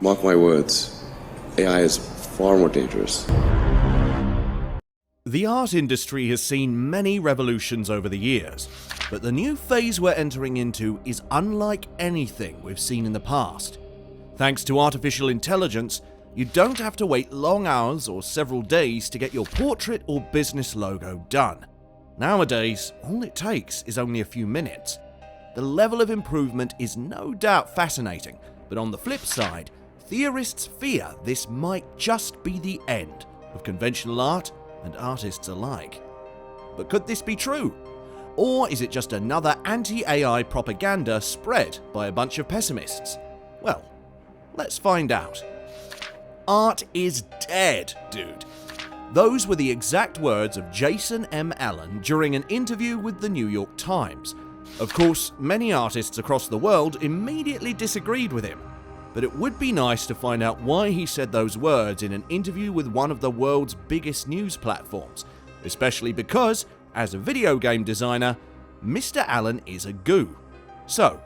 Mark my words, AI is far more dangerous. The art industry has seen many revolutions over the years, but the new phase we're entering into is unlike anything we've seen in the past. Thanks to artificial intelligence, you don't have to wait long hours or several days to get your portrait or business logo done. Nowadays, all it takes is only a few minutes. The level of improvement is no doubt fascinating, but on the flip side, theorists fear this might just be the end of conventional art and artists alike. But could this be true? Or is it just another anti-AI propaganda spread by a bunch of pessimists? Well, let's find out. Art is dead, dude. Those were the exact words of Jason M. Allen during an interview with the New York Times. Of course, many artists across the world immediately disagreed with him, but it would be nice to find out why he said those words in an interview with one of the world's biggest news platforms, especially because, as a video game designer, Mr. Allen is a goo. So,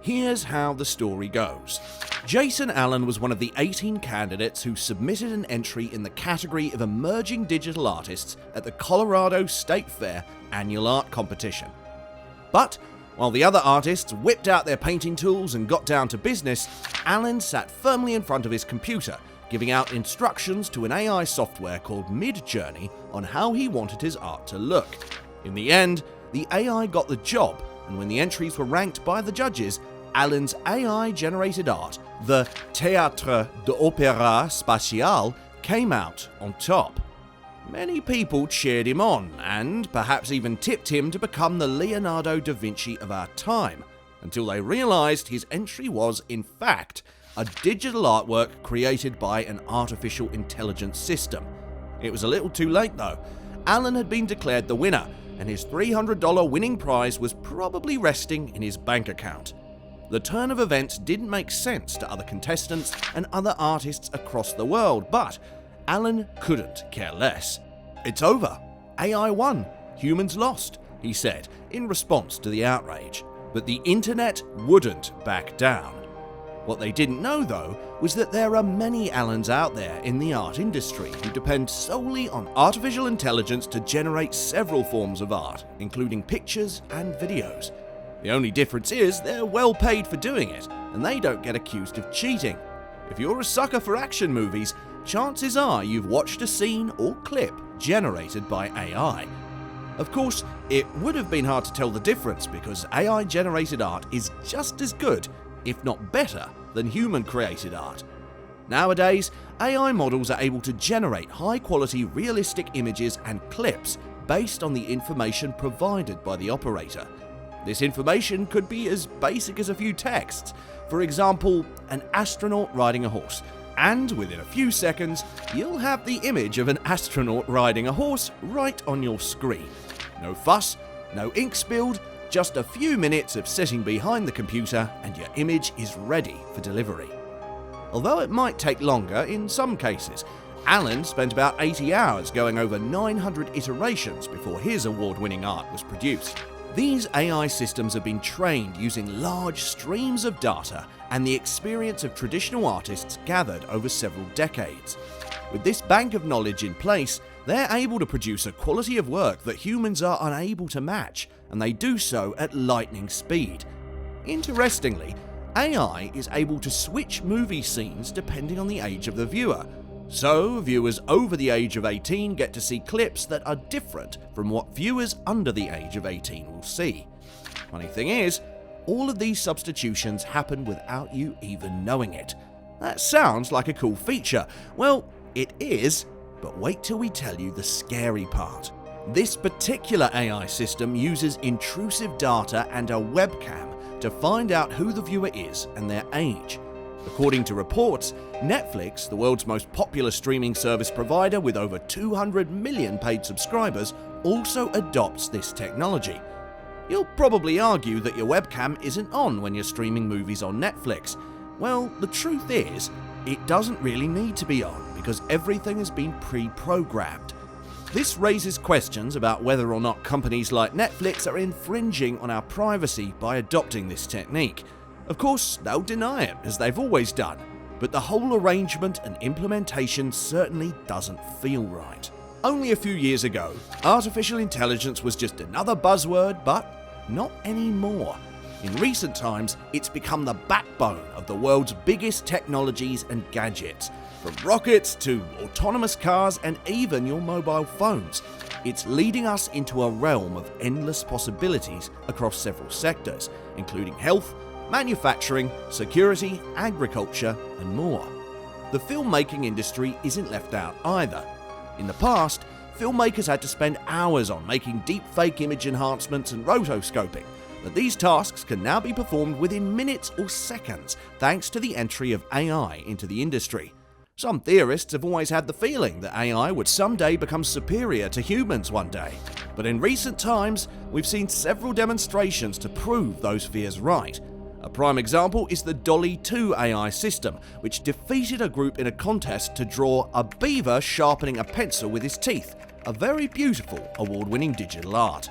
here's how the story goes. Jason Allen was one of the 18 candidates who submitted an entry in the category of Emerging Digital Artists at the Colorado State Fair annual art competition. But while the other artists whipped out their painting tools and got down to business, Allen sat firmly in front of his computer, giving out instructions to an AI software called Midjourney on how he wanted his art to look. In the end, the AI got the job, and when the entries were ranked by the judges, Allen's AI-generated art, the Théâtre d'Opéra Spatial, came out on top. Many people cheered him on, and perhaps even tipped him to become the Leonardo da Vinci of our time, until they realised his entry was, in fact, a digital artwork created by an artificial intelligence system. It was a little too late though. Allen had been declared the winner, and his $300 winning prize was probably resting in his bank account. The turn of events didn't make sense to other contestants and other artists across the world, but Allen couldn't care less. "It's over. AI won. Humans lost," he said, in response to the outrage. But the internet wouldn't back down. What they didn't know, though, was that there are many Allens out there in the art industry who depend solely on artificial intelligence to generate several forms of art, including pictures and videos. The only difference is they're well paid for doing it, and they don't get accused of cheating. If you're a sucker for action movies, chances are you've watched a scene or clip generated by AI. Of course, it would have been hard to tell the difference because AI-generated art is just as good, if not better, than human-created art. Nowadays, AI models are able to generate high-quality realistic images and clips based on the information provided by the operator. This information could be as basic as a few texts, for example, an astronaut riding a horse, and within a few seconds, you'll have the image of an astronaut riding a horse right on your screen. No fuss, no ink spilled, just a few minutes of sitting behind the computer and your image is ready for delivery. Although it might take longer in some cases, Allen spent about 80 hours going over 900 iterations before his award-winning art was produced. These AI systems have been trained using large streams of data and the experience of traditional artists gathered over several decades. With this bank of knowledge in place, they're able to produce a quality of work that humans are unable to match, and they do so at lightning speed. Interestingly, AI is able to switch movie scenes depending on the age of the viewer. So, viewers over the age of 18 get to see clips that are different from what viewers under the age of 18 will see. Funny thing is, all of these substitutions happen without you even knowing it. That sounds like a cool feature. Well, it is, but wait till we tell you the scary part. This particular AI system uses intrusive data and a webcam to find out who the viewer is and their age. According to reports, Netflix, the world's most popular streaming service provider with over 200 million paid subscribers, also adopts this technology. You'll probably argue that your webcam isn't on when you're streaming movies on Netflix. Well, the truth is, it doesn't really need to be on because everything has been pre-programmed. This raises questions about whether or not companies like Netflix are infringing on our privacy by adopting this technique. Of course, they'll deny it, as they've always done. but the whole arrangement and implementation certainly doesn't feel right. Only a few years ago, artificial intelligence was just another buzzword, but not anymore. In recent times, it's become the backbone of the world's biggest technologies and gadgets. From rockets to autonomous cars and even your mobile phones, it's leading us into a realm of endless possibilities across several sectors, including health, manufacturing, security, agriculture, and more. The filmmaking industry isn't left out either. In the past, filmmakers had to spend hours on making deepfake image enhancements and rotoscoping, but these tasks can now be performed within minutes or seconds thanks to the entry of AI into the industry. Some theorists have always had the feeling that AI would someday become superior to humans one day, but in recent times, we've seen several demonstrations to prove those fears right. A prime example is the DALL-E 2 AI system, which defeated a group in a contest to draw a beaver sharpening a pencil with his teeth, a very beautiful award-winning digital art.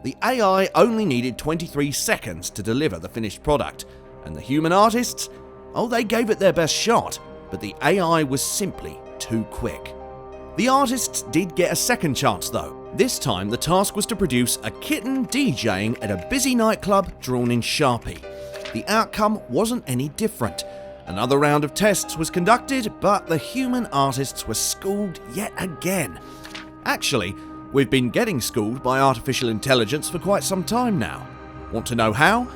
The AI only needed 23 seconds to deliver the finished product, and the human artists, they gave it their best shot, but the AI was simply too quick. The artists did get a second chance though. This time the task was to produce a kitten DJing at a busy nightclub drawn in Sharpie. The outcome wasn't any different. Another round of tests was conducted, but the human artists were schooled yet again. Actually, we've been getting schooled by artificial intelligence for quite some time now. Want to know how?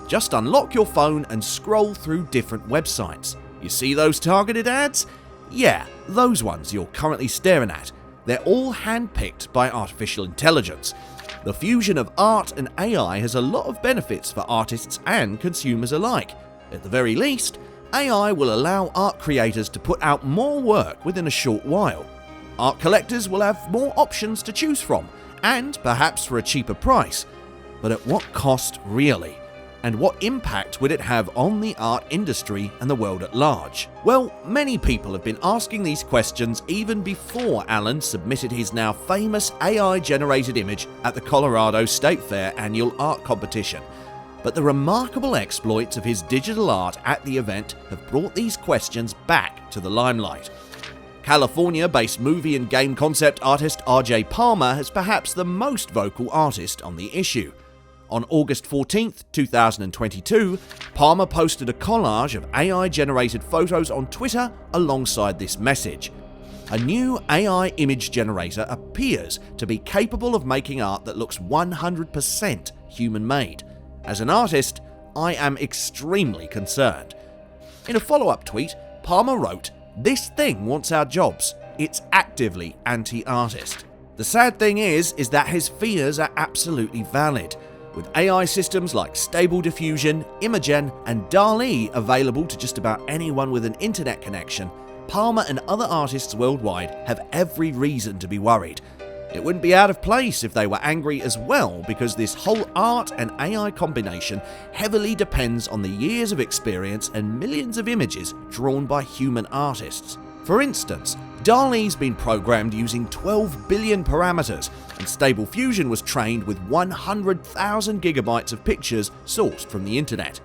Just unlock your phone and scroll through different websites. You see those targeted ads? Yeah, those ones you're currently staring at. They're all handpicked by artificial intelligence. The fusion of art and AI has a lot of benefits for artists and consumers alike. At the very least, AI will allow art creators to put out more work within a short while. Art collectors will have more options to choose from, and perhaps for a cheaper price. But at what cost really? And what impact would it have on the art industry and the world at large? Well, many people have been asking these questions even before Alan submitted his now famous AI-generated image at the Colorado State Fair annual art competition. But the remarkable exploits of his digital art at the event have brought these questions back to the limelight. California-based movie and game concept artist RJ Palmer is perhaps the most vocal artist on the issue. On August 14, 2022, Palmer posted a collage of AI-generated photos on Twitter alongside this message. A new AI image generator appears to be capable of making art that looks 100% human-made. As an artist, I am extremely concerned. In a follow-up tweet, Palmer wrote, "This thing wants our jobs. It's actively anti-artist." The sad thing is that his fears are absolutely valid. With AI systems like Stable Diffusion, Imagen, and DALL-E available to just about anyone with an internet connection, Palmer and other artists worldwide have every reason to be worried. It wouldn't be out of place if they were angry as well, because this whole art and AI combination heavily depends on the years of experience and millions of images drawn by human artists. For instance, DALL-E's been programmed using 12 billion parameters, and Stable Diffusion was trained with 100,000 gigabytes of pictures sourced from the internet.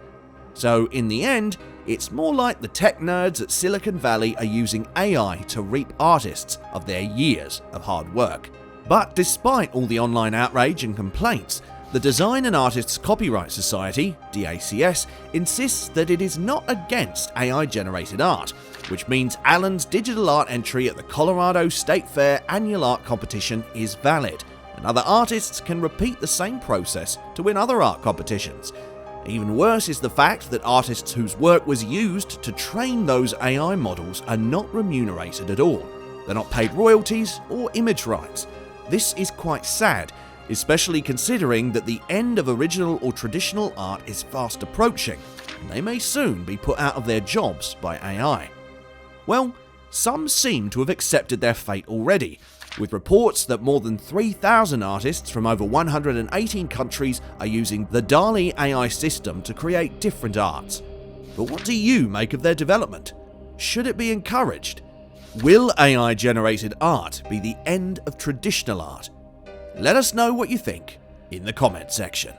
So in the end, it's more like the tech nerds at Silicon Valley are using AI to reap artists of their years of hard work. But despite all the online outrage and complaints, the Design and Artists Copyright Society, DACS, insists that it is not against AI-generated art, which means Alan's digital art entry at the Colorado State Fair annual art competition is valid, and other artists can repeat the same process to win other art competitions. Even worse is the fact that artists whose work was used to train those AI models are not remunerated at all. They're not paid royalties or image rights. This is quite sad, especially considering that the end of original or traditional art is fast approaching, and they may soon be put out of their jobs by AI. Well, some seem to have accepted their fate already, with reports that more than 3,000 artists from over 118 countries are using the DALL-E AI system to create different arts. But what do you make of their development? Should it be encouraged? Will AI-generated art be the end of traditional art? Let us know what you think in the comment section.